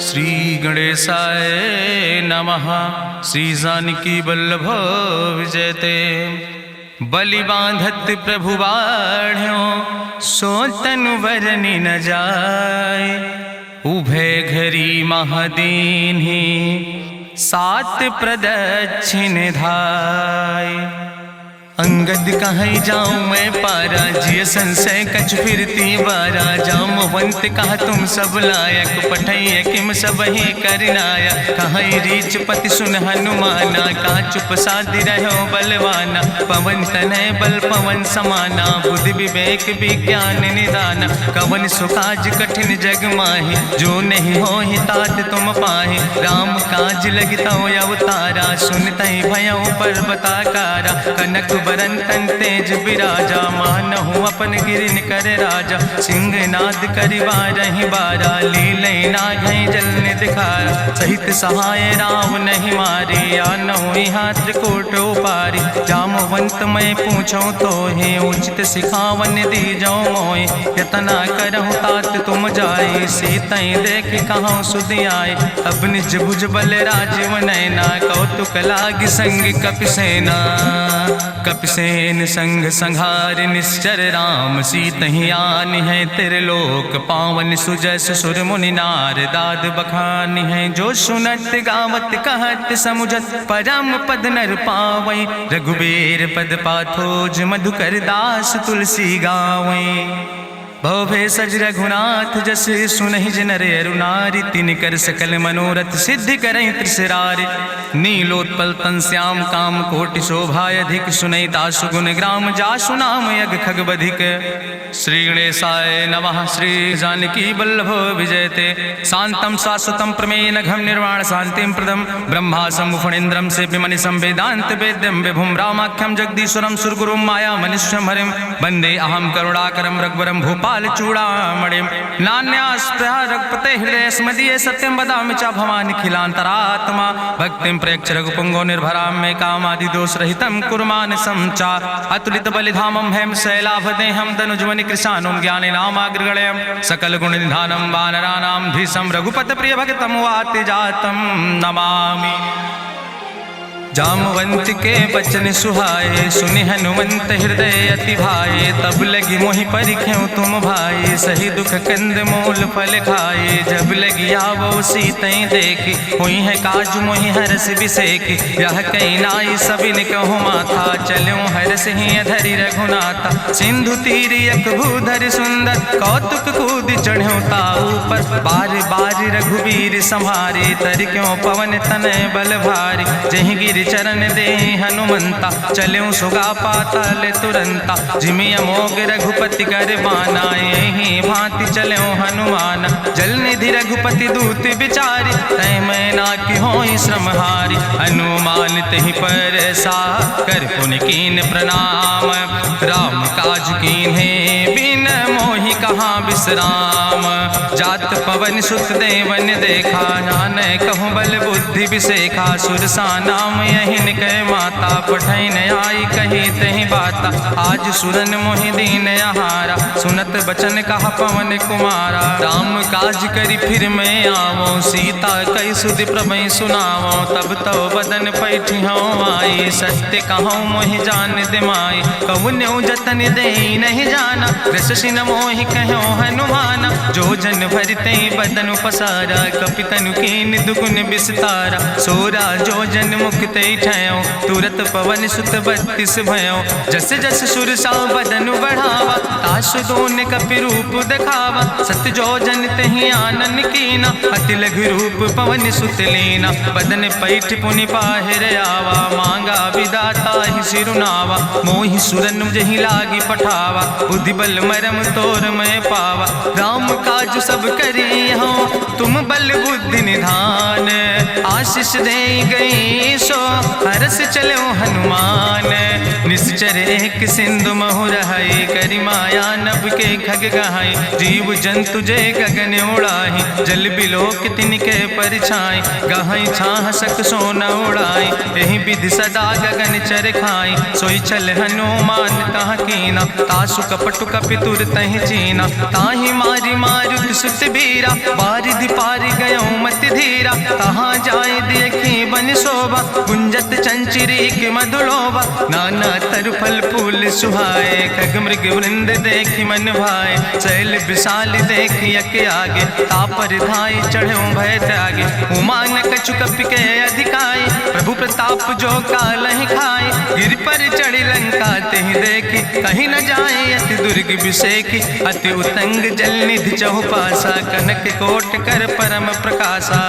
श्री गणेशाय नमः। श्री जानकी वल्लभ विजयते। बलि बांधत प्रभु बाढ़ो सो तनु बरनि न जाय। उभय घरी महादीन्हि सात प्रदक्षिण धाय। अंगद कहीं जाऊं मैं पारा जिय संशय कछ फिरती बारा। जामवंत कहा तुम सब लायक पठैय किम सब ही करनाया। कहीं रीच पति सुन हनुमाना कहा चुप साधि रहो बलवाना। पवन तनय बल पवन समाना बुद्धि विवेक विज्ञान निदाना। कवन सुकाज कठिन जग माहि जो नहीं हो ही तात तुम पाहि। राम काज लगता अवतारा सुनतहि भयो पर्वताकारा। कनक बरन तन तेज बिराजा मानहु अपन गिरिन कर राजा। सिंह नाद करिवा रही बारा लीले नागई जल दिखारा। सहित सहाय राम नहीं मारे आनहु हाथ कोट पारी। जामवंत मैं पूछो तो हे उचित सिखावन दी जाओ मोय। यतना करहु तात तुम जाए सीतई देख कहूँ सुध आए। अब निज भुज बल राजीव नैना कौतुक लाग संग कपिसेना। कपिसेन संग संहार निश्चर राम सीतहि आनि है त्रिलोक पावन। सुजस सुर मुनि नार दाद बखानि है। जो सुनत गावत कहत समुझत परम पद नर पावै। रघुबीर पद पाथोज मधुकर दास तुलसी गावै। भवे सज रघुनाथ जस सुनहि जिनर अरुनारि। तिनकर सकल मनोरथ सिद्धि करहि त्रिसरारि। नीलोत्पल तन श्याम काम कोटि शोभाय अधिक। सुनहि दासु गुण ग्राम जासु नाम यज्ञ खग बधिक। श्री गणेशाय नमः। श्री जानकी वल्लभ विजयते। शांतम शाश्वतम प्रमेय नघम निर्वाण शांतिम प्रदम। ब्रह्मा शंभु फणीन्द्रम सेव्यमणि संवेदांत वेद्यम विभुम रामाख्यम जगदीश्वरम सुरगुरुम माया मनुष्यम हरिम। वंदे अहम करुणाकरम रघुवरम भूपाल चूड़ामणिम। नान्यास्पृहा रघुपते हृदय स्मदीये सत्यम वदामि च भवानि खिलांतरात्मा। भक्तिम प्रयच्छ रघुपुंगो निर्भराम मे कामादि दोष रहितम कुर्मान् समचा। अतुलित बलिधामम हेम शैलाभदेहम दनुजवनि कृशानुम ज्ञाने नामाग्रगण्यम। सकल गुण निधानम वानराणाम धीशम रघुपत प्रिय भक्तम वाति जातम नमामि। जामवंत के बचन सुहाए सुनि हनुमंत हृदय अति भाए। तब लगी मोहि परिख्यों तुम भाई सही दुख कंद मूल फल खाए। जब लगी आवो सीतई देखी हुई है काज मोहि हरस बिसेखी। यह कई नाई सबिन कहु माथा चलूं हरस ही अधरि रघुनाथा। सिंधु तीर यक भूधर सुंदर कौतुक कूद चढ़्यो ताऊ पर। बार बार रघुबीर संहारे तर क्यों पवन तनय बल भारी। जहि गिर चरण दे हनुमंता चल्यों सुगा पाताल तुरंता। जिमि अमोघ रघुपति कर बाना यही भांति चल्यों हनुमान। जल निधि रघुपति दूत बिचारी तय मैं ना कि होई श्रमहारी। हनुमान तहि पर सा कर पुनि कीन प्रणाम। राम काज कीन्हे बिन मोहि कहाँ विश्राम। जात पवन सुत देवन देखा नानय कहूँ बल बुद्धि विसेखा। सुरसा नाम यहिन कह माता पठैन आई कही तहि बाता। आज सुरन मोहि दीन आहारा सुनत बचन कहा पवन कुमारा। राम काज करी फिर मैं आवो सीता कई सुधि प्रभु सुनावो। तब तो बदन पैठी हूँ आई सत्य कहूँ मोहि जान दिमाई। कहुन्यु जतन दे नहीं जाना रससिन मोहि कहो हनुमाना। जो जन भरते बदन पसारा कपितनु कीन दुगुन विस्तारा। सोरा जो जन मुक्ते ठयो तुरत पवन सुत 32 भयो। जस जस सुरसा बदन बढ़ावा तासु दोन कपि रूप दिखावा। सत जो जन तहि आनन कीना अति लघु रूप पवन सुत लीना। बदन पैठ पुनि पाहिर आवा मांगा विदाता ही सिरुनावा। मोहि सुरन जहि लागी पठावा बुद्धि बल मरम तोर मैं पावा। राम काज सब करी हो तुम बल बुद्धि निधान। आशीष दे गई सो हरस चलो हनुमान। निश्चर एक सिंधु महु रहाई करी माया नभ के खग गहाई। जीव जंतु जे गगन उड़ाही जल बिलोक तिनके परछाई। गहाई छाह सक सोना उड़ाई यही विधि सदा गगन चर खाई। सोई चल हनुमान तहाँ कीना तासु कपटु कपि तुर तहि चीना। ताहि मारी मारुत सुत बीरा बारिधि पारि गयो मति रघुबीरा, कहाँ जाए देखी बन शोभा, गुंजत चंचरी के मधुलोभा, नाना तरु फल फूल सुहाए, खग मृग वृंद देखी मन भाए, शैल विशाल देखी यके आगे, तापर धाय चढ़ो भय त्यागे, उमान कछु कपि के अधिकाई, प्रभु प्रताप जो कालहि खाए, गिर पर चढ़ी लंका तेहि देखी, कहीं न जाए अति दुर्ग विषेखी, अति उतंग जल निधि चहुपासा, कनक कोट कर परम प्रकाशा,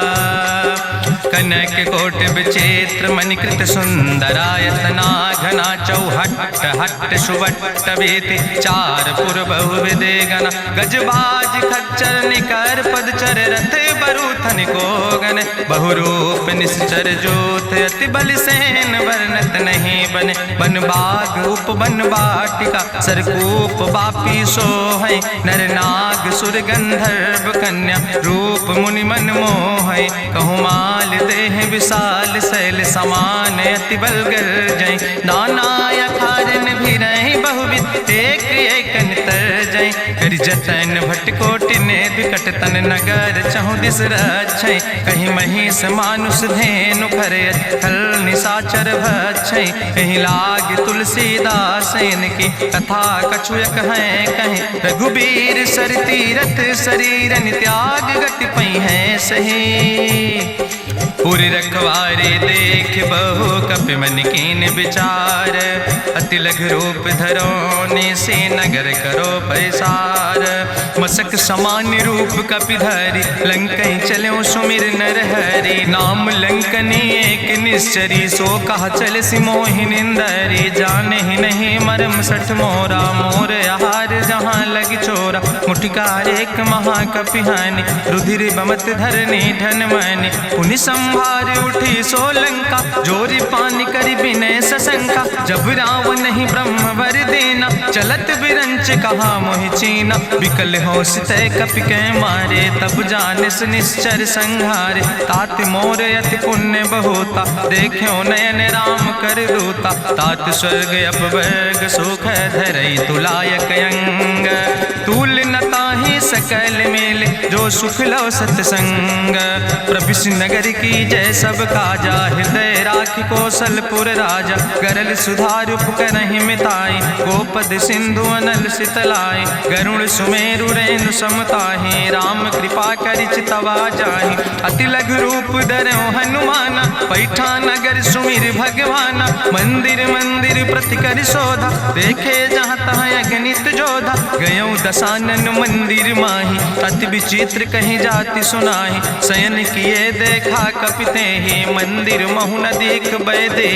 कनक कोट विचित्र मणिकृत सुंदरायतना, घना चौहट्ट हट्ट सुवट्ट वेति, चार पुर बहु विदेगना, गजबाज खच्चर निकर पदचर, रथ बरूथन कोगन, बहुरूप निश्चर जोत, अति बल सेन वर्णत नहीं बने, बन बाग उप बन बाटिका, सरकूप बापी सोहै, नर नाग सुर गंधर्व कन्या, रूप मुनि मन मोहै, कहूँ माल देह विशाल शैल समान, अति बल गर्जै, नाना अखारन भी रही बहुविध, एक एकन तर जै, कर जतन भटकोटि ने विकट तन नगर, चहु दिस रक्षै, कहीं महिष मानुष धेनु खरे, खल निशाचर भक्षै, कहीं लाग तुलसीदास इनकी, कथा कछुयक है कहीं, रघुबीर सर तीरथ शरीरन त्याग गति पई है सही, पूरी रखवारे देख बहु कपि मन कीन विचार, अति लघु रूप धरोने से नगर करो पैसार, मसक समान रूप कपि धरि, लंकई चलो सुमिर नर हरि, नाम लंकनी एक निश्चरी, सो कहा चल सिमोहि निंदरी, जाने ही नहीं मरम सठ मोरा, मोर आहार जहाँ लग चोरा, मुठिकार एक महाकपिहानि, रुधिर बमत धरनी धन मनि, पुनि संभार उठी सोलंका, जोरी पानी करी विनय सशंका, जब रावण नहीं ब्रह्म वर देना, चलत बिरंच कहा मोहि चीना, विकल होश तय कपि के मारे, तब जानिस निश्चर संहारे, तात मोर अति पुण्य बहुता, देख्यो नयन राम कर दूता, तात स्वर्ग अपवर्ग सुख धरई तुलायक अंग, तूल न ताहि सकल मेल, जो सुख लो सत्संग, प्रभिस नगर की जय सब काजा, हृदय राखि कौशलपुर राजा, गरल सुधार उपकरहि मिताई, गोपद सिंधु अनल सितलाई, गरुड़ सुमेरु रेणु समताहि, राम कृपा करि चितवा जाहि, अति लघु रूप धरौ हनुमाना, पैठा नगर सुमिर भगवाना, मंदिर मंदिर प्रति कर शोधा, देखे जहाँ तहाँ अगणित जोधा, गयौ दशानन मंदिर माही, अति विचित्र कहीं जाति सुनाही, शयन किए देखा कपिते ही, मंदिर महु न देख बैदे,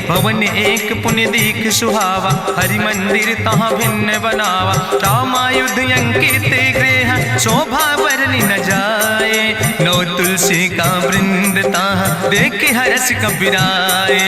भवन एक पुण्य दीख सुहावा, हरि मंदिर तहाँ भिन्न बनावा, रामायुध अंकित गृह, शोभा बरली न जाए, नौ तुलसी का वृंद तहाँ देख हरस कपिराए,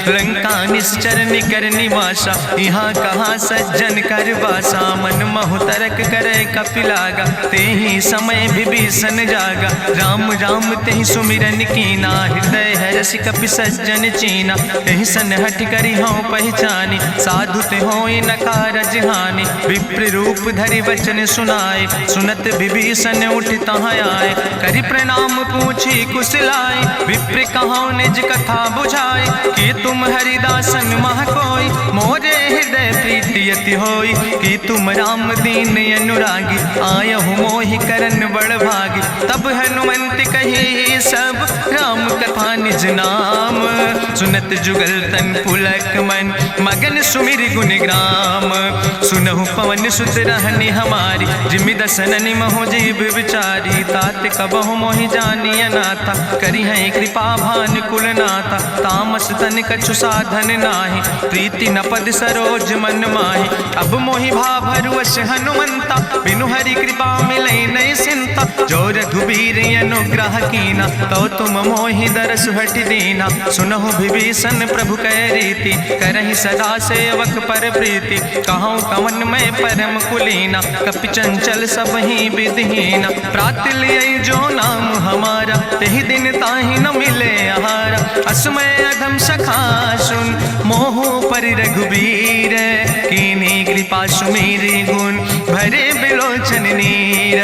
लंका निश्चर निकर निवासा, यहाँ कहाँ सज्जन कर बासा, मन महु तरक करे कपिलागा, ते ही समय विभीषण जागा, राम राम तेहि सुमिरन कीना, हृदय हरस कपि सज्जन चीना, तेहि सन हठ करी हूँ पहचानी, साधु ते होई न कारज हानि, विप्र रूप धरि वचन सुनाए, सुनत विभीषण उठ तहाँ आए, करि प्रणाम पूछी कुशलाए, विप्र कहाँ निज कथा बुझाए, कि तुम हरिदासन मह कोई, मोरे हृदय प्रीति अति होई, कि तुम राम दीन अनुरागी, आयहु मोहि करन बड़ भागी, तब हनुमंत कही सब राम कथा निज नाम, सुनत जुगल तन पुलक मन, मगन सुमिर गुण ग्राम, सुनहु पवन सुत रहनी हमारी, जिमि दसननि महु जीव विचारी, तात कबहु मोहि जानी अनाथा, करी है कृपा भान कुल नाथा, तामस तन कछु साधन नाही, प्रीति न पद सरोज मन माही, अब मोहि भाभरुवश हनुमंता, बिनु हरि कृपा मिलै नहीं सिंता, जो रघुबीर अनुग्रह कीना, तो तुम मोहि दरस हट दीना, सुनहु विभीषण प्रभु कै रीति, करहि सदा सेवक पर प्रीति, कहूँ कवन में परम कुलीना, कपि चंचल सब ही विधिहीना, प्रात लिय जो नाम हमारा, तेहि दिन ताहि न मिले आहारा, असमय अधम सखा सुन, मोहु पर रघुबीर, कीन्ही कृपा सुमेरि गुण, भरे बिलोचन नीर,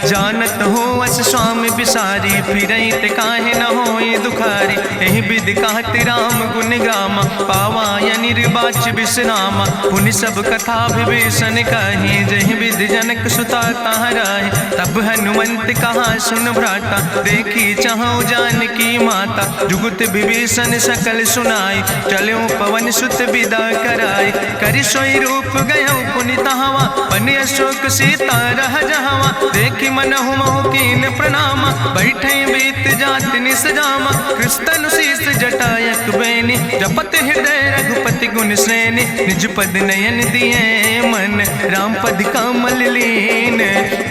जानत हो अस स्वामी बिसारी, फिरई ते काहे न होई दुखारी। एहि विधि कहत राम गुण गामा, पावा निर्बाच विश्रामा। पुनि सब कथा विभीषण कही, जहि विधि जनक सुता कहाँ रहे। तब हनुमंत कहा सुन भ्राता, देखी चाहूँ जानकी माता। जुगुत विभीषण सकल सुनाई, चलो पवन सुत विदा कराई। करि सोई रूप गयो पुनि तहवा, बन अशोक सीता रह जहवा। देखी मनहु महु कीन प्रणामा, बैठे बीत जात निस जामा। कृष्ण शीस जटायक बेनी, जपत हृदय रघुपति गुण श्रेणी। निज पद नयन दिए मन, राम पद कमल लीन।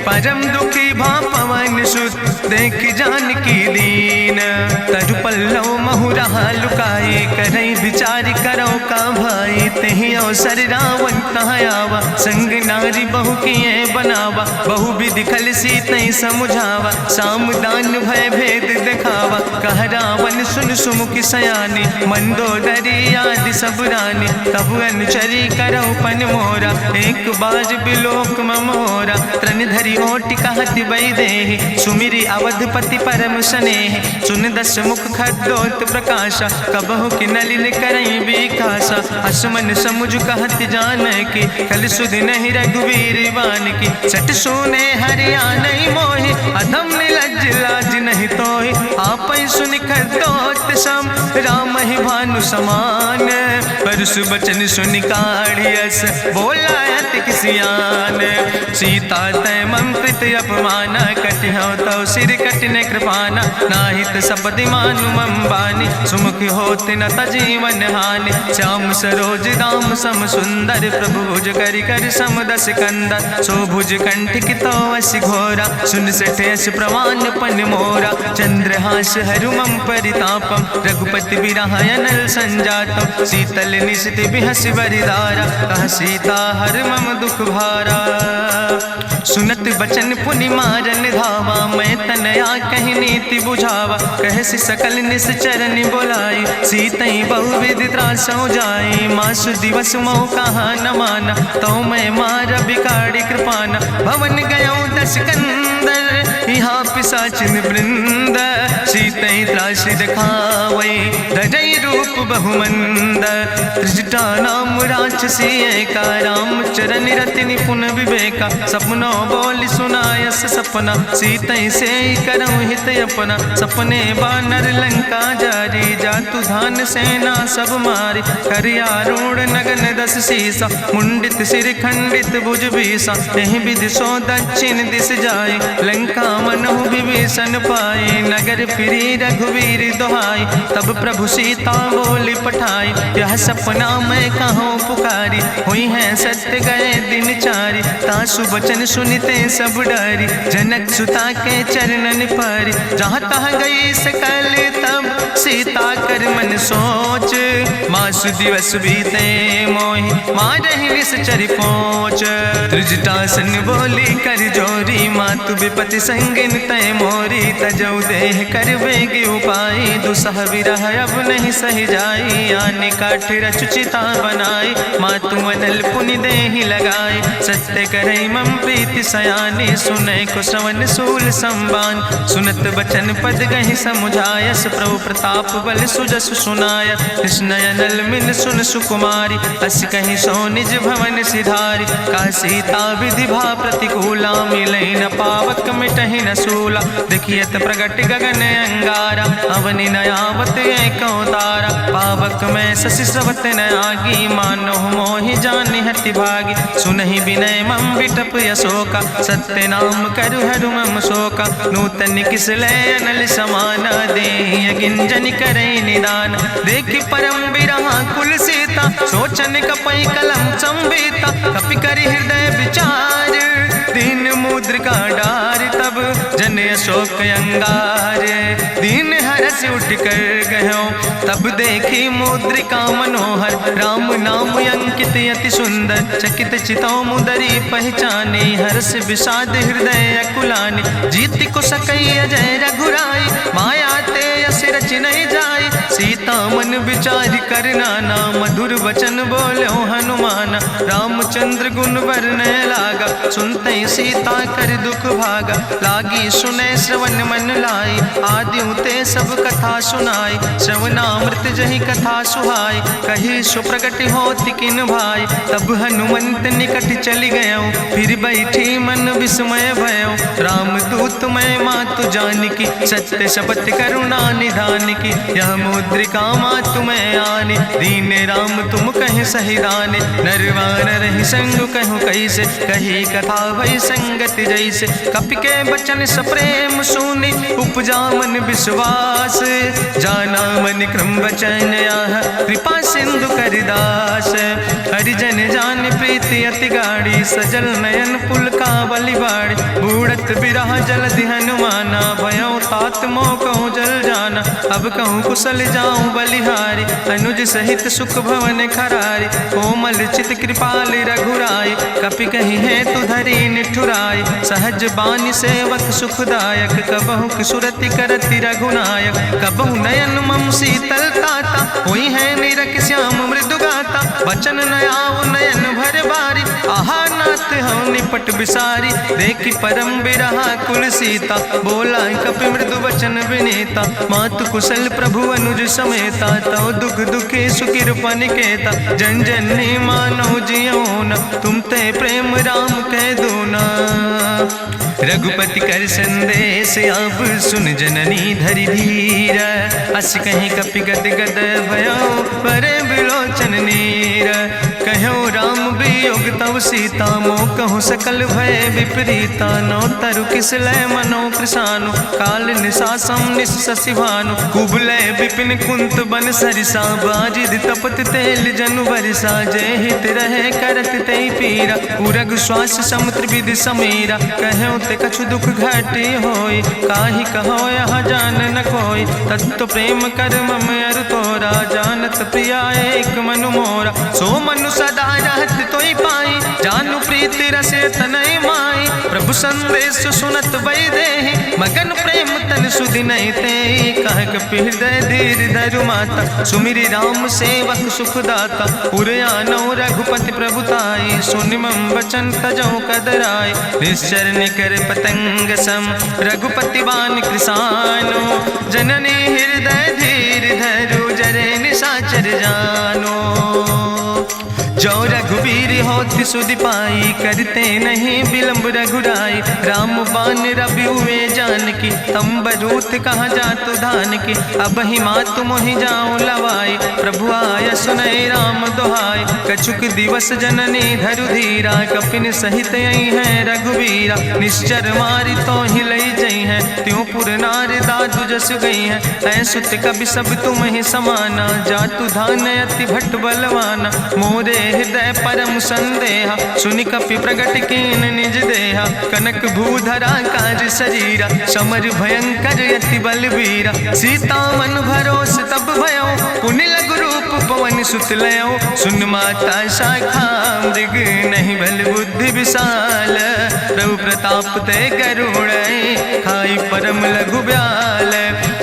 परम दुखी भा पवन सुत, देख जानकी दीन। तरु पल्लव महु रहा लुकाई, करई विचार करो का भाई। तेहि अवसर रावण तहाँ आवा, संग नारी बहु किए बनावा। बहु विधि खल सीतै समुझावा, साम दान भय भेद दिखावा। कह रावण सुन सुमुखी सयानी, मंदोदरी आदि सब रानी। तब अनुचरी करो पन मोरा, एक बार बिलोक ममोरा। त्रन धरि ओटि कहत बई देहि, सुमिरी अवधपति परम स्नेह। सुन दस मुख खद्योत प्रकाशा, कबहु कि नलिन करई बिकासा। असमन समुझ कहत जानकी, कल सुध नहीं रघुवीर बान की। सट सुने हरियाणई मोहि, अधम निलज्ज लाज नहीं तोहि। आपै सुनि खद्योत सम, राम ही भानु समान। परसु बचन सुनि काढ़ियस, बोला अति किसियान। सीता तै मम कृत अपमाना, कटिहौ तौ सिर कटिन कृपाना। नाहित सपदि मानु मम बानी, सुमुख होत न तजीवन हानि। श्याम सरोज दाम सम सुंदर, प्रभु भुज करि कर सम दस कंदर। सो भुज कंठ कितो अस घोरा, सुन सठेस प्रमाण पन मोरा। चंद्रहास हरु मम परितापम, रघुपति बिरहायनल संजातम। शीतल निशित बिहस बरिदारा, कह सीता हर मम दुख भारा। सुनत बचन पुनि मारन धावा, मैं तनया कहि नीति बुझावा। कहसि सकल निश्चरन बोलाई, सीतई बहुविधि त्रासौ जाई। मासु दिवस मोह कहा न माना, तो मैं मार बिकाड़ी कृपाना। भवन गयो दस कंदर, यहाँ पिशाचिन वृंद। सीतई त्रास दिखावई, धजई रूप बहुमंद। त्रिजटा नाम राक्षसी एका, राम चरण रति निपुण विवेका। सपनो बोल सुनायस सपना, सीतई से करऊँ हित अपना। सपने बानर लंका जारी, जातु धान सेना सब मारी। करियारूढ़ नगन दस सीसा, मुंडित सिर खंडित भुज बीसा। एहि विधि सो दक्षिण दिस जाय, लंका मनहु विभीषण पाए। नगर फिरी रघुवीर दोहाई, तब प्रभु सीता बोली पठाई। यह सपना मैं कहूँ पुकारी, हुई है सत्य गए दिन चारी। तासु बचन सुनते सब डरी, जनक सुता के चरणन पर। जहाँ तहाँ गई सकल तब, सीता कर मन सोच। मासु दिवस बीते मोहि, मारहि निश्चर पहुँच। त्रिजटासन बोली कर जोरी, मातु विपति संगिन तय मोरी। तजौ देह कर बेगी उपाय, दुसह विरह अब नहीं सही जाई। आने काठ रचुचिता बनाई, मातु मनल पुनि देहि लगाई। सत्य करई मम प्रीति सयानी, सुनै को श्रवण सूल संबान। सुनत बचन पद गहि समुझायस, प्रभु प्रताप बल सुजस सुनाय। कृष्णयनल मिन सुन सुकुमारी, अस कहि सो निज भवन सिधारी। का सीता विधि भा प्रतिकूला, मिलै न पावक मिटहि न सूला। देखियत प्रगट गगन अंगारा, अवनि नयावत एको तारा। पावक में शशि स्रवत न आगी, मानो मोहि जानि हति भागी। सुनहि विनय मम विटप यशोका, सत्य नाम करु हरु मम शोका। नूतन किसले अनल समाना, देहि गिंजन करई निदान। देखि परम बिरहा कुल सीता, सोचन कपई कलम संवेता। कपि करि हृदय विचार, दीन मुद्रिका डार। तब जन अशोक अंगार, दीन हरस उठ कर गयो। तब देखी मुद्रिका मनोहर, राम नाम अंकित अति सुंदर। चकित चितौ मुदरी पहचाने, हर्ष विषाद हृदय अकुलाने। जीत को सकई अजय रघुराई, माया ते यस रच नहीं जाई। सीता मन विचार कर नाना, मधुर वचन बोलो हनुमाना। रामचंद्र गुण वरने लागा, सुनते सीता कर दुख भागा, लागी सुने श्रवण मन लाई, आदियों ते सब कथा सुनाई, श्रवणामृत जही कथा सुहाई, कही सुप्रगट होति किन भाई, तब हनुमंत निकट चली गयो, फिर बैठी मन विस्मय भयो, राम दूत मैं मातु जानकी, सत्य शपथ करुणा निधान की, यह मुद्रिका मातु मैं आने, दीन राम तुम कहे सही दाने, नरवान रही संग कहूँ कैसे, कही कथा भई संगति जैसे, कपि के बचन सप्रेम सुनी, उपजा मन विश्वास, जाना मन क्रम वचन आह, कृपा सिंधु करिदास, हरिजन जान प्रीति अति गाड़ी, सजल नयन पुलकावली बाड़ी, बूढ़त बिरह जलधि हनुमाना, भयो तात मोह कहूँ जल जाना, अब कहूँ कुशल जाऊँ बलिहारी, अनुज सहित सुख भवन खरारी, कोमल चित कृपाल रघुराई, कपि कही है तु धरी निठुराई, सहज बानी सेवक सुखदायक, कबहु किशुरति करति रघुनायक, कबहु नयन मम शीतल ताता, हुई है निरख श्याम मृदु गाता, बचन नयाव नयन भर बारी, आहा नाथ हम निपट बिसारी, देखी परम बिरहा कुल सीता, बोला कपि मृदु वचन विनीता, मातु कुशल प्रभु अनुज समेता, तव दुख दुखी सुकृपा निकेता, जन जननी मानो जियो न, तुम ते प्रेम राम कह दो ना, रघुपति कर संदेश अब सुन जननी धरि धीर, अस कहीं कपि गद गद भयो परे बिलोचन नीर, कहो राम वियोग तव सीता, मोह कहूँ सकल भय विपरीता, नौ तरु किस लय मनो कृशानु, काल निशासम निशि भानु, कुबलय विपिन कुंत बन सरिसा, बाजिद तपत तेल जनु बरिसा, जय हित रहे करत ते पीरा, उरग श्वास समुद्र विधि समीरा, कहो ते कछु दुख घटी होई, काहि कहो यहाँ जान न कोई, तत्व प्रेम कर मम अरु तोरा, जानत प्रिया एक मनु मोरा, सो मनु सदा रहत तोई पाई, जानु प्रीति रसे तनय माई, प्रभु संदेश सुनत वै देहि, मगन प्रेम तन सुधि नहीं ते, कह कपि हृदय धीर धरु माता, सुमिरि राम सेवक सुखदाता, उरयानो रघुपति प्रभुताई, सुनि मम वचन तजौ कदराई, निश्चर निकर पतंग सम, रघुपति बान कृसानो, जननी हृदय धीर धरु जरे निशाचर जानो, जो रघुवीर होति सुधि पाई, करते नहीं विलंब रघुराई, राम बान रवि हुए जानकी, तंबरूथ कहाँ जातु धान की, अब ही मातु मोहि जाऊँ लवाई, प्रभु आय सुनय राम दुहाई, कछुक दिवस जननी धरु धीरा, कपिन सहित यही है रघुवीरा, निश्चर मारी तो ही लई जई है, त्यों पुर नार दादु जस गई है, ऐसुत कभी सब तुम ही समाना, जातु धान अति भट्ट बलवाना, मोरे हृदय परम संदेहा, सुनि कपि प्रगट कीन निज देहा, कनक भूधरा काज शरीरा, समर भयंकर यति बलवीरा, सीता मन भरोस तब भयो, पुनि लघु रूप पवन सुत लयो, सुन माता शाखा मृग नहीं बल बुद्धि विशाल, प्रभु प्रताप ते गरुड़ खाई परम लघु ब्याल,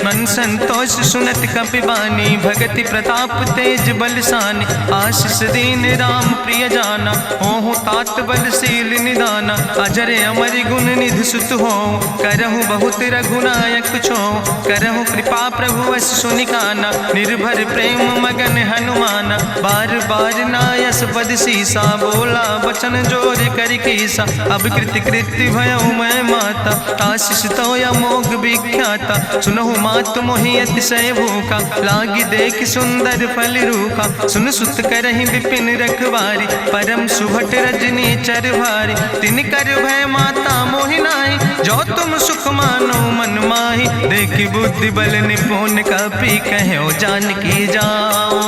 मन संतोष सुनत कपि बानी, भगति प्रताप तेज बलसानी, आशीष दीन राम प्रिय जाना, ओहु तात बलशील निदाना, अजर अमर गुण निधि सुत हो, करहु बहुत रघुनायक छो, करहु कृपा प्रभु वश सुनिकाना, निर्भर प्रेम मगन हनुमाना, बार बार नायस पद सीसा, बोला बचन जोर कर कीसा, अब कृति कृति भयो मैं माता, आशीष तो अमोघ विख्याता, सुनहु मातु मोहि अतिशय भूखा, लागी देख सुंदर फल रूखा, सुन सुत करहि विपिन रखवारी, परम सुभट रजनी चर भारी, तिन कर भय माता मोहि नाहि, जो तुम सुख मानो मन माहि, देखि बुद्धि बल निपुण कपि कहो जानकी जाओ,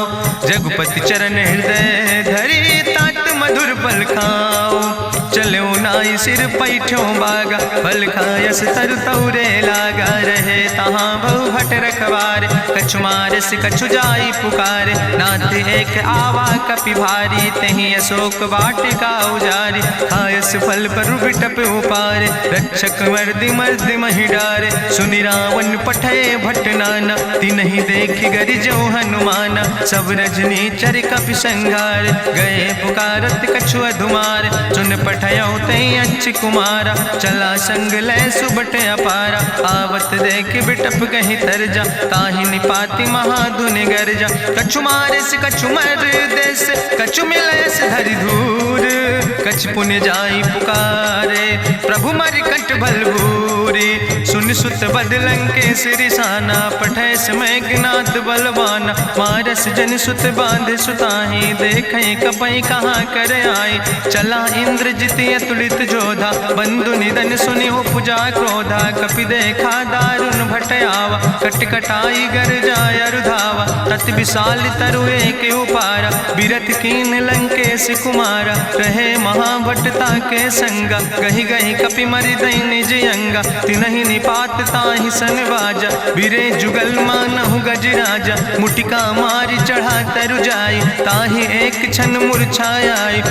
रघुपति चरण हृदय धरि तात मधुर फल खाओ, चलो नाई सिर पैठो बागा, फल खायस तरु तौरे लागा, रहे तहाँ बहु भट रखवारे। कछु मारस कछु जाई पुकारे, नाथ एक आवा कपि भारी। तहीं अशोक वाटिका उजारी, खायस फल पर बिटप उपारे। रक्षक मर्दि मर्दि महि डारे, सुनि रावण पठय भट नाना। तिन्हि देख गरिजो हनुमाना, सब रजनी चर कपि संघार। गए पुकारत कछु अधुमार, सुन पठयो तई अच्छ कुमारा। चला संग लै सुबट अपारा, आवत देख बिटप कहीं तरजा। ताहि निपाति महाधुनि गर्जा, कछु मारिस कछु मर देस। कछु मिलयस धरि धूर, कछ पुण्य जाई पुकारे। प्रभु मरि कंठ भल भूरी, सुन सुत बद लंकेश रिसाना। पठय समय ज्ञात बलवाना, मारस जन सुत बांध सुताहि। देखें कपई कहाँ कर आए, चला इंद्रजित अतुलित जोधा। बंधु निधन सुनि उपजा क्रोधा, कपि देखा दारुण भट आवा। कट कटाई गर जाय रुधावा, तत विशाल तरु एक उपारा। बिरथ कीन लंकेश कुमारा, रहे महाभटता के संगा। गहि गहि कपि मरि दई निज अंगा, तिन्हि निपात ताहि सन बाजा। बिरे जुगल मानहु गजराजा, मुटिका मारि चढ़ा तरु जाई। ताहि एक क्षण मूर्छाई,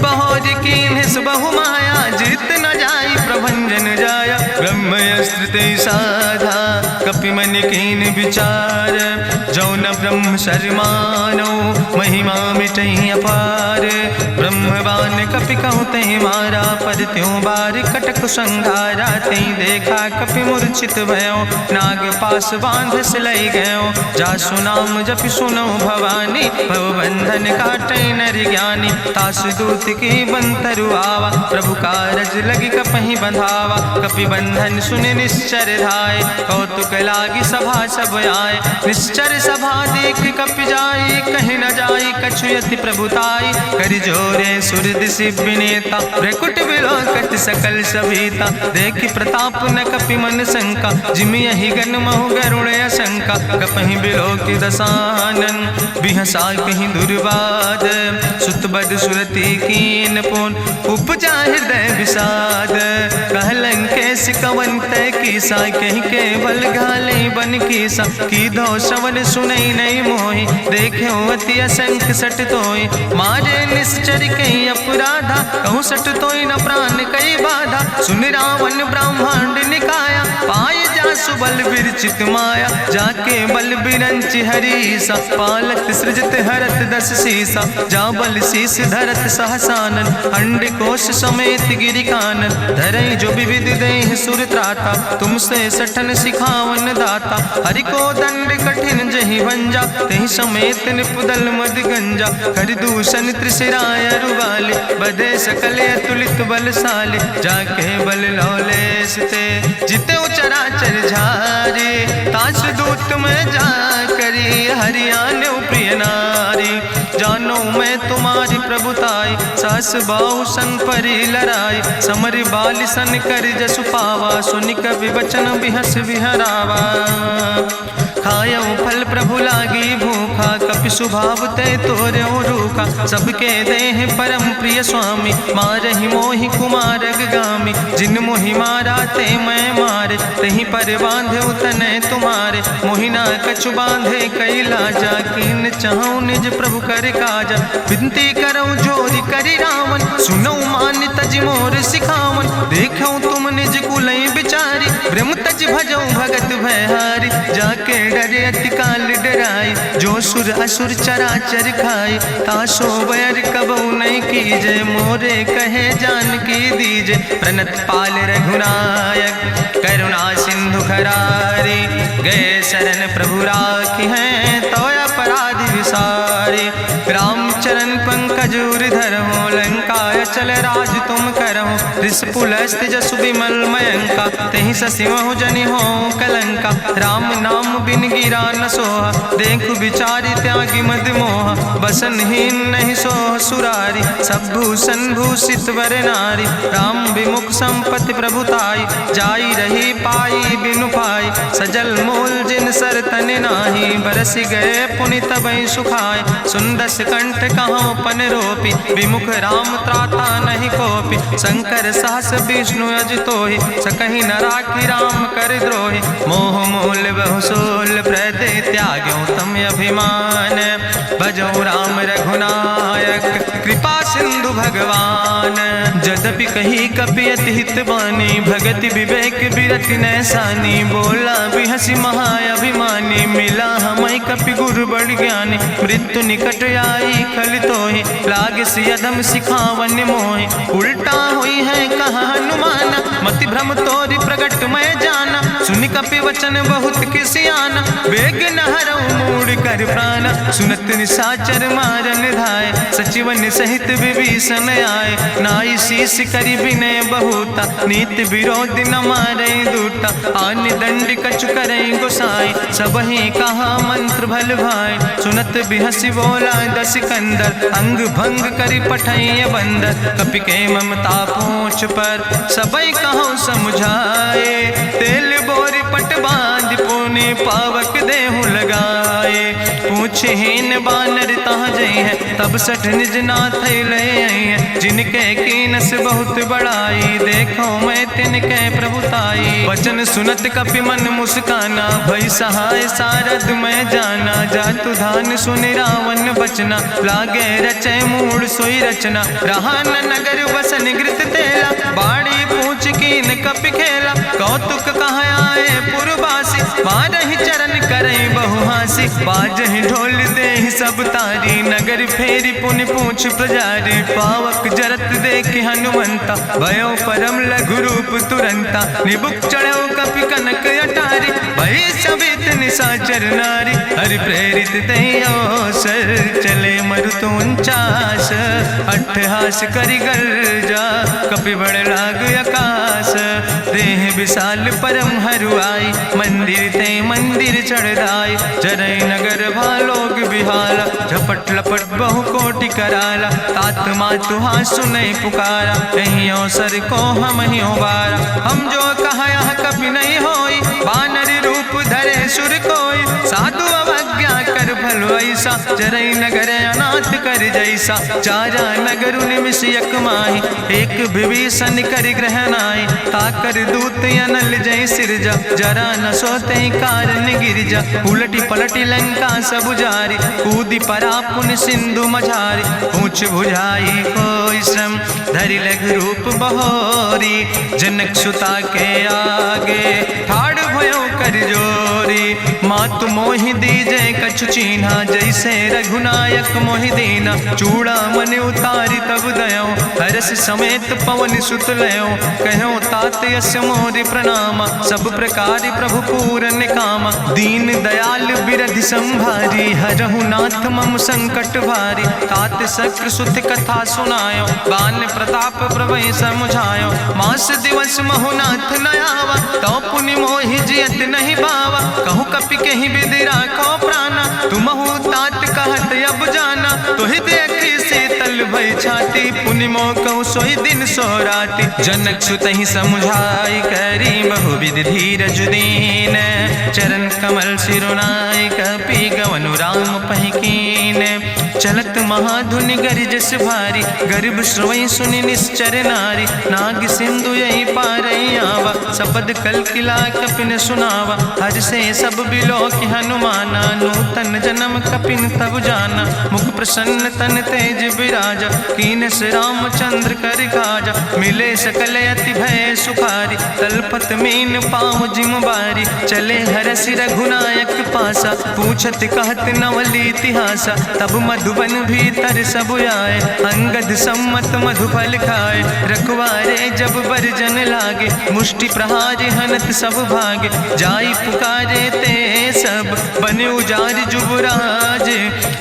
बहोज कीन्हिस बहु माया। जीत न जाई प्रभंजन जाया, ब्रह्मयस्त्र ते साधा। कपि मन कीन विचार, जौ न ब्रह्म शर्मानो। महिमा मिटई अपार, ब्रह्मवान कपि कहु तहि मारा। पर त्यों बार कटक संघारा, तई देखा कपि मूर्छित भयो। नाग पास बांध सिलई गयो, जासु नाम जपि सुनो भवानी। भव बंधन काटई नर ज्ञानी, तासु दूत की बंतरु आवा। प्रभु कारज लगी कपहि बंधावा, कपि बंधन सुनि निश्चर धाय। कौतुक लागी सभा सब आए, निश्चर सभा देख कपि जाई। कहीं न जाई कछु यति प्रभुताई, कर जोरे सुर दिसि विनेता। भ्रकुट विलोकत सकल सभीता, देखि प्रताप न कपि मन शंका। जिमि यहि गन महु गरुण शंका, कपहि बिलोकि दसानन। बिहसा कहीं दुर्वाद, सुत बद सुरति कीन पुन। उपजा हृदय विषाद, कहलन कैस कवन तय कीसा। कहीं केवल घाले बन कीसा, की दो श्रवण सुनई नहीं मोहि। देखे अति असंख सट तोय, मारे निश्चर कई अपराधा। कहूँ सट तोय न प्राण कई बाधा, सुन रावण ब्रह्मांड निकाया। पाय जासु बल विरचित माया, जाके बल बिरंचि हरीसा। पालत सृजत हरत दस सीसा, जा बल शीस धरत सहसानन। अंड कोश समेत गिरि कानन, धरई जो विविध देह सुर त्राता। तुमसे सठन सिखावन दाता, हरि को दंड कठिन जहि भंजा। तहि समेत निपुदल मद गंजा, कर दूषण त्रिशिराय रुवाले। बधे सकल अतुलित बलशाले, जाके बल लौलेस ते। जिते चराचर झारे, तास दूत में जा करी। हरियाणा प्रिय नारी, जानो मैं तुम्हारी प्रभुताई। सास बाहु सन परी लड़ाई, समर बाल सन कर जसु पावा। सुनि कवि वचन बिहस विहरावा, खायो फल प्रभु लागी भूखा। कपि स्वभाव ते तोर्यो रूखा, सबके देह परम प्रिय स्वामी। मारहि मोहि कुमारग गामी, जिन मोहि मारा ते मैं मारे। तहीं पर बांधे तने तुम्हारे, मोहिना कछु बांधे कई लाजा। कीन चाहूं निज प्रभु कर काजा, विनती करऊं जोरी करी रावण। सुनऊ मान तज मोर सिखावन, देखऊं तुम निज कुलई बिचारी। ब्रह्म तज भजऊं भगत भयहारी, जाके डरे अति काल डराई। जो सुर असुर चराचर खाई, तासो बैर कबऊ नहीं कीजे। मोरे कहे जान की दीजे, प्रणत पाल रघुनायक। करुणा सिंधु खरारी, गए शरण प्रभु राखी हैं। तो अपराध विसारी, रामचरण पंकज उर धरहु। लंकाय चल राज तुम करहु, रिसपुलस्त जसु विमल मयंका। तहि ससिमहु जनि हो कलंका, राम नाम बिन गिरा न सोहा। देखु विचारि त्यागी मद मोहा, बसनहीन नहीं सोह सुरारी। सब भूषण भूषित वर नारी, राम विमुख संपत्ति प्रभुताई। जाई रही पाई बिनु पाई, सजल मूल जिन सर तन नाही, बरस गए पुनि तबहि सुखाए। सुंदस कंठ कहाँ पन रोपी, विमुख राम त्राता नहीं कोपी। शंकर सहस विष्णु अजितोहि, सकहि न राखी राम कर द्रोहि। मोह मूल बहुसूल प्रदे त्याग्यो तम अभिमान। भजो राम रघुनायक कृपा सिंधु भगवान। यद्यपि कही कपि अति हित बानी, भगति विवेक बिरति नैसानी। बोला बिहसी महाअभिमानी, मिला हमै कपि गुरु बड़ ज्ञानी। मृत्यु निकट आई खल तोहि, लागे सियदम सिखावन मोहि। उल्टा हुई है कहा हनुमाना, मति भ्रम तोरि प्रगट मैं जाना। सुनि कपि वचन बहुत किसियाना, बेग न हरऊ मूढ़ कर प्राण। सुनत निशाचर मारन धाय, सचिवन सहित विभीषण आए। नाई शीस करि विनय बहुता, नीति विरोध न मारे दूता। आन दंड कछु करे गोसाई, सबहि कहा मंत्र भल भाई। सुनत बिहसी बोला दस कंदर, अंग भंग करि पठैय बंदर। कपि के ममता पूछ पर, सबई कहो समुझाए। तेल बोरी पट बांध पुनि पावक देहु लगाए। पूछहीन बानर तहाँ जई है, तब सठ निज नाथ ले आई है। जिनके कीनस बहुत बड़ाई, देखो मैं तिनके प्रभुताई। वचन सुनत कपि मन मुस्काना, भई सहाय सारद मैं जाना। जातु धान सुनि रावण बचना, लागे रचे मूढ़ सोई रचना। रहा न नगर बसन घृत तेला, बाड़ी पूछ कीन कपि खेला। कौतुक कहाँ आए पुरवासी, मारहि चरण करई बहु हासी। बाजहि ढोल देहि सब तारी, नगर फेरी पुनि पूछ प्रजारी। पावक जरत देख हनुमंता, भयो परम लघु रूप तुरंता। निबुक चढ़ो कपि कनक अटारी, भई सबित निशाचर नारी। हरि प्रेरित दई अवसर, चले मरुत 49। अट्ठहास करि गर्जा, कपि बड़ लाग आकाश। देह विशाल परम हरुआई, मंदिर ते मंदिर चढ़ाई। जरई नगर भालोग बिहाला, झपट लपट बहु कोटि कराला। तात मातु हाँ सुनै पुकारा, कहीं अवसर को हम ही उबारा। हम जो कहा यहाँ कभी नहीं होई, बानर रूप धरे सुर कोई। साधु अवज्ञा कर भल ऐसा, जरई नगर अनाथ कर जैसा। चारा नगर निमिष यक माही, एक विभीषण कर ग्रह नाई। ताकर दूत अनल जय सिरजा, जरा न सोते कारण गिरजा। उलटी पलटी लंका सब जारी, कूदी परा पुन सिंधु मझारी। पूछ बुझाई कोई श्रम, धरि लघु रूप बहोरी। जनक सुता के आगे, ठाड़ भयो कर जोरी। मातु मोहि दीजे कछु चीन्हा, जैसे रघुनायक मोहि दीना। चूड़ा मन उतारी तब दयो, हरस समेत पवन सुत लयो। कहो तात यस मोरि प्रणामा, सब प्रकार प्रभु पूरन कामा। दीन दयाल बिरधि संभारी, हरहु नाथ मम संकट भारी। तात शक्र सुत कथा सुनायो, बान प्रताप प्रभय समुझायो। मास दिवस महु नाथ न आवा, तो पुनि मोहि जियत नहीं बावा। कहूँ कपि कहीं विधि राखो प्राणा, तुमहु तात कहत अब जाना। तुहि देखी शीतल भई छाती, पुनि मोह कहूँ सोई दिन सो राति। जनक सुतहि समुझाई, करी बहुविधि धीरज दीन। चरण कमल सिरुनाई, कपि गवनु राम पहि कीन। चलत महाधुनि गरिजस भारी, गर्भ श्रोई सुनि निश्चर नारी। नाग सिंधु यही पारई आवा, सबद कल किला कपिन सुनावा। हर से सब बिलो कि हनुमाना, नूतन जन्म कपिन तब जाना। मुख प्रसन्न तन तेज विराजा, कीनस रामचंद्र कर काजा। मिले सकल अति भय सुखारी, तलपत मीन पाँव जिम बारी। चले हरसि रघुनायक पासा, पूछत कहत नवल इतिहासा। तब मधुबन भीतर सब आए, अंगद सम्मत मधुफल खाए। रखवारे जब बरजन लागे, मुष्टि प्रहारे हनत सब भागे। जाई पुकारे ते सब, बने उजार जुबराज।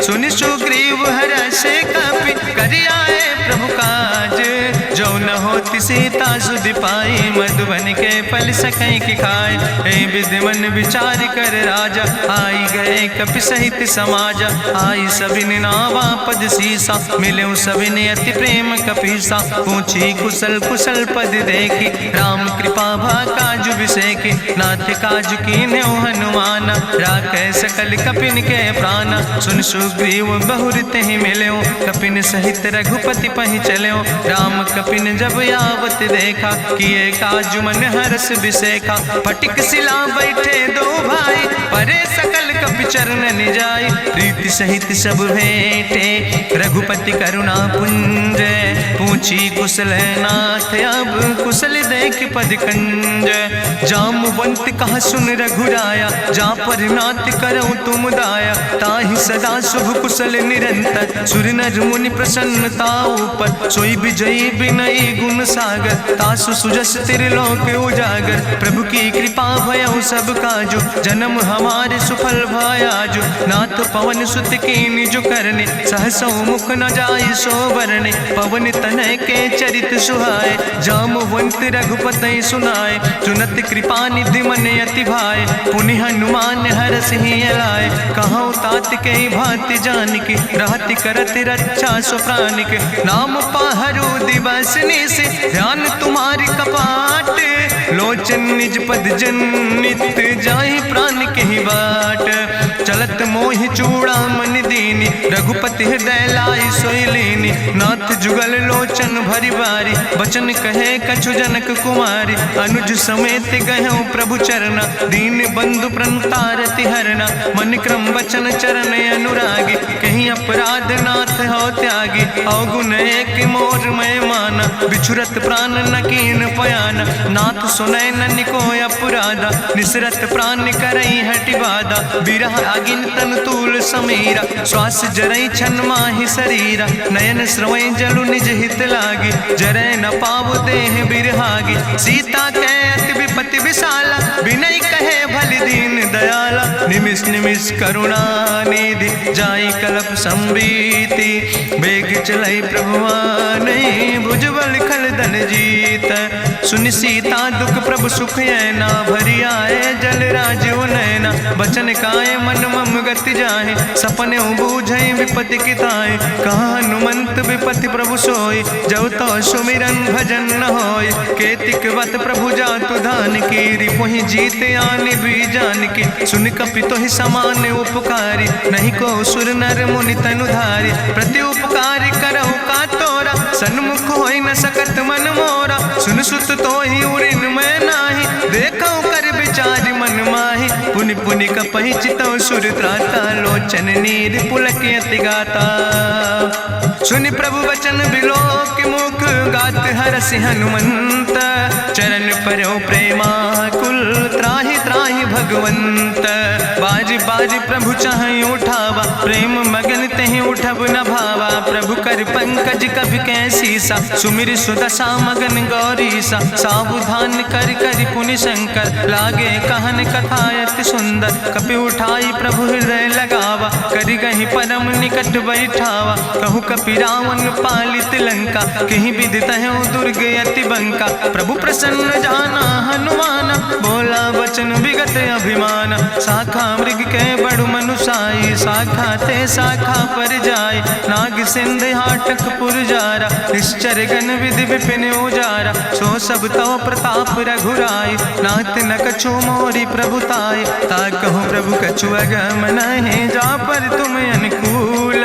सुनि सुग्रीव हर्षे कपि, करि आए प्रभु काज। जो न होति सीता सुध पाई, मधुबन के फल सकई की खाए। ए विधि मन विचार कर राजा, आई गए कपि सहित समाजा। आई सबिन नावा पद सीसा, मिले सबिन अति प्रेम कपीसा। पूछी कुशल कुशल पद देखी, राम कृपा भा काजु विसेखी। नाथ काजु कीन्हे हनुमान, राखे सकल कपिन के प्राण। सुन सुग्रीव बहुर तेहि मिल्यो, कपिन सहित रघुपति पहि चल्यो। राम कपिन जब आवत देखा, किए काजु मन हरस विसेखा। फटिक सिला बैठे दो भाई, परे सकल कपि चरण जाय। प्रीति सहित सब भेंटे, रघुपति करुणा पुंज। पूछी कुशल नाथ, अब कुशल देख पद कंज। जामवंत कहा सुन रघुराया, जा पर नाथ करऊं तुम दाया। ताहि सदा शुभ कुशल निरंतर, सुर नर मुनि प्रसन्नता ऊपर। सोई विजयी विनयी गुण सागर, तासु सुजस त्रिलोक उजागर। प्रभु की कृपा भयउ सब काजु, जन्म हमारे सुफल भयाजु। नाथ पवन सुत कीन्हि जो करने, सहसौ मुख न जाय सो बरने। पवन तनय के चरित सुहाए, जामवंत रघुपति सुनाए। चुनत कृपा निधि मन अति भाए, पुनि हनुमान हरषि लाए। कहौं तात के भांति जानकी, रहति करत रक्षा सो प्राणिक। नाम पाहरु दिवस निश, ध्यान तुम्हारी कपाट। लोचन निज पद जनित, जाहि प्राण के ही बाट। चलत मोहि चूड़ामणि दीनी, रघुपति हृदय लाई सोई लीनी। नाथ जुगल लोचन भरि बारी, बचन कहे कछु जनक कुमारी। अनुज समेत गहऊँ प्रभु चरना, दीन बंधु प्रणतारति हरना। मन क्रम वचन चरण अनुरागी, कहीं अपराध नाथ हो त्यागी। अवगुण एक मोर मैं माना, बिछुरत प्राण न कीन पयाना। नाथ सुनय ननि को अपराधा, निसरत प्राण करई हटि बाधा। बिरह अगिन तन तूल समीरा, श्वास जरई छन माहि शरीरा। नयन श्रवई जलु निज हित लागी, जरय न पाव देह बिरहागी। सीता के अति विपति विशाला, विनय कहे भलि दीन दयाला। निमिष निमिष करुणा निधि, जाई कलप संबीति। बेग चलई प्रभुआनहि, भुजबल खल धन जीत। सुनि सीता दुख प्रभु सुख ऐना, भरि आए जल राजो नैना। बचन काए मन मम गति जाहे, सपने बूझई विपति किताए। कहा हनुमंत विपति प्रभु सोई, जब तो सुमिरन भजन न होय। केतिक वत प्रभु जातु धान की, रिपुहि जीत आने भी जान की। सुन कपि तोहि समान उपकारी, नहीं को सुर नर मुनि तनु धारी। प्रति उपकारी करहु का तोरा, सन्मुख होई न सकत मन मोरा। सुन सुत तोहि उरिन मैं नाही, देखौ कर विचार मन माहि। पुनि पुनि कपहि चितौ सुर त्राता, लोचन नीर पुलक अति गाता। सुनि प्रभु वचन बिलोक मुख, गात हरषि हनुमंत। चरण परौ प्रेमाकुल, त्राहि त्राहि भगवंत। बाज बाज प्रभु चाहि उठावा, प्रेम मगन तेहि उठब न भावा। प्रभु कर पंकज कभि कैसीसा, सुमिर सुदशा मगन गौरीसा। सावधान कर कर पुनि शंकर, लागे कहन कथा अति सुंदर। कपि उठाई प्रभु हृदय लगावा, करि गहि परम निकट बैठावा। कहु कपि रावण पालित लंका, कहि विधि तहु दुर्ग अति बंका। प्रभु प्रसन्न जाना हनुमाना, बोला वचन विगत अभिमान। शाखा मृग के बड़ु मनुसाई, शाखा ते शाखा पर जाय। नाग सिंध हाटक पुरजारा, निश्चर गण विधि विपिन उजारा। सो सब तव प्रताप रघुराई, नाथ न कछु मोरी प्रभुताई। ताकहु प्रभु कछु अगम नहीं, जा पर तुम अनुकूल।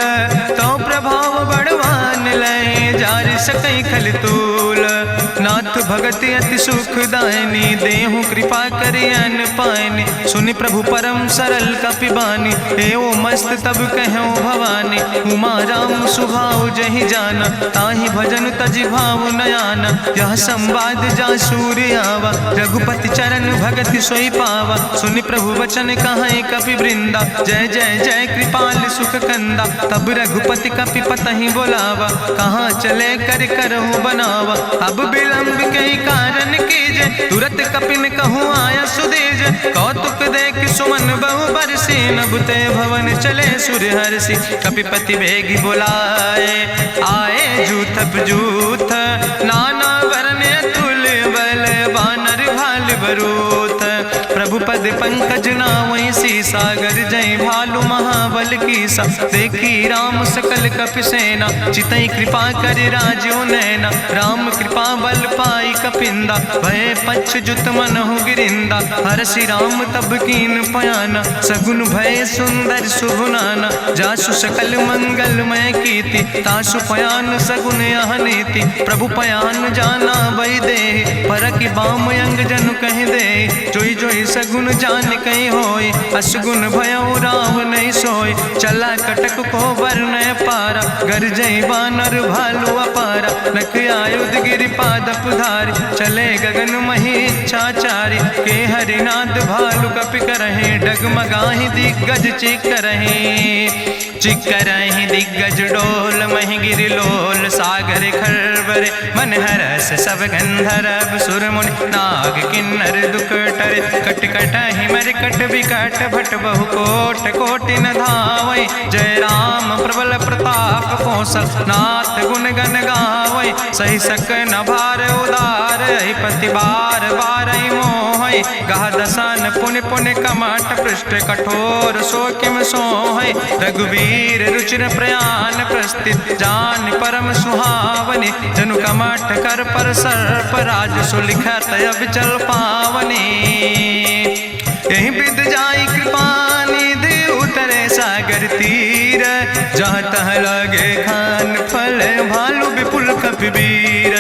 तो प्रभाव बड़वान लय, जार सकई खल तूल। नाथ भगति अति सुखदायनी, देहु कृपा करि अन पायनि। सुनि प्रभु परम सरल कपिबानी, एवं मस्त तब कहूँ भवानी। उमा राम सुभाव जहि जाना, ताहि भजन तजि भाव नयाना। यह संवाद जा सूर्य आवा, रघुपति चरण भगति सोई पावा। सुनि प्रभु वचन कहाई कपि वृंदा, जय जय जय कृपाल सुख कंदा। तब रघुपति कपि पतहि बोलावा, कहाँ चले कर करहु बनावा। अब विलंब कई कारण कीजे, तुरत कपिन कहूँ आया सुदेज। कौतुक देख सुमन बहु बरसी, नभते भवन चले सूर्य हर्षि। कपिपति बेगी बुलाए, आए जूथ जूथ नाना वरने बरूथ। प्रभु पद पंकज नावै सी सागर जय भालु महाबल की सा। देखी राम सकल कपि सेना चितई कृपा कर राजो नैना। राम कृपा बल पाई कपिंदा भय पछ जुत मनहु गिरिंदा। हरषि राम तब कीन पयाना सगुन भय सुंदर शुभ नाना। जासु सकल मंगलमय कीर्ति तासु पयान सगुन यह नीति। प्रभु पयान जाना भई दे परखि बाम अंग जनु कहि दे। जोई जोई सगुन जान कहीं होय असगुन भयो राम नहीं सोय। चला कटक को वर्ण पारा गरजई बानर भालू अपारा। नख आयुध गिरि पादप धारी चले गगन मही इच्छाचारी। के हरिनाद भालु कपि करहि डगमगाहि दिग्गज चिकरहि। चिकरहि दिग्गज डोल महि गिरि लोल सागर खरबरे। मन हरस सब गंधर्व सुर मुनि नाग किन्नर दुख टरे। कट कटहि मरकट विकट भट बहु कोट कोटि न धावै। जय राम प्रबल प्रताप कौशल नाथ गुण गण गावै। सही सक न भार उदार पति बार बार मोहै। गह दसन पुनि पुनि कमठ पृष्ठ कठोर सो किम सोहै। रघुवीर रुचिर प्रयान प्रस्थित जान परम सुहावनी। जनु कमठ कर पर सर्प राज सुलिखत अविचल पावनी। यही विद जाई कृपा निधि उतरे सागर तीर। जहाँ तह लगे खान फल भालू विपुल कपिवीर।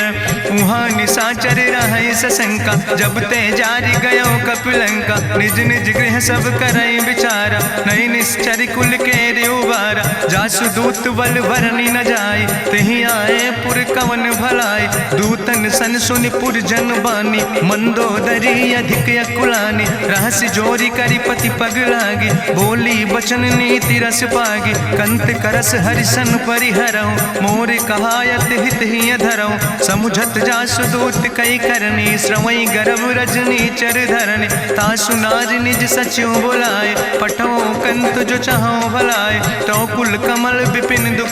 उहाँ निशाचर रहै सशंका जब ते जारी गयो कपिलंका। निज निज गृह सब करई विचारा नहीं निश्चर कुल के उबारा। जासु दूत बल भरनी न जाय तेहि आए पुर कवन भलाई। दूतन सन सुनि पुर जन बानी मंदोदरी अधिक अकुलानी। रहस्य जोरी करी पति पग लागी बोली बचन नीति रस पागी। कंत करस हरिसन परिहरऊँ मोर कहायत हित ही धरऊँ। समुझत जासु दूत कई करनी श्रवई गर्भ रजनी चर धरनी। तासु नाज निज सचिव बुलाए पठो कंत जो चाहो भलाए। तो कुल कमल विपिन दुख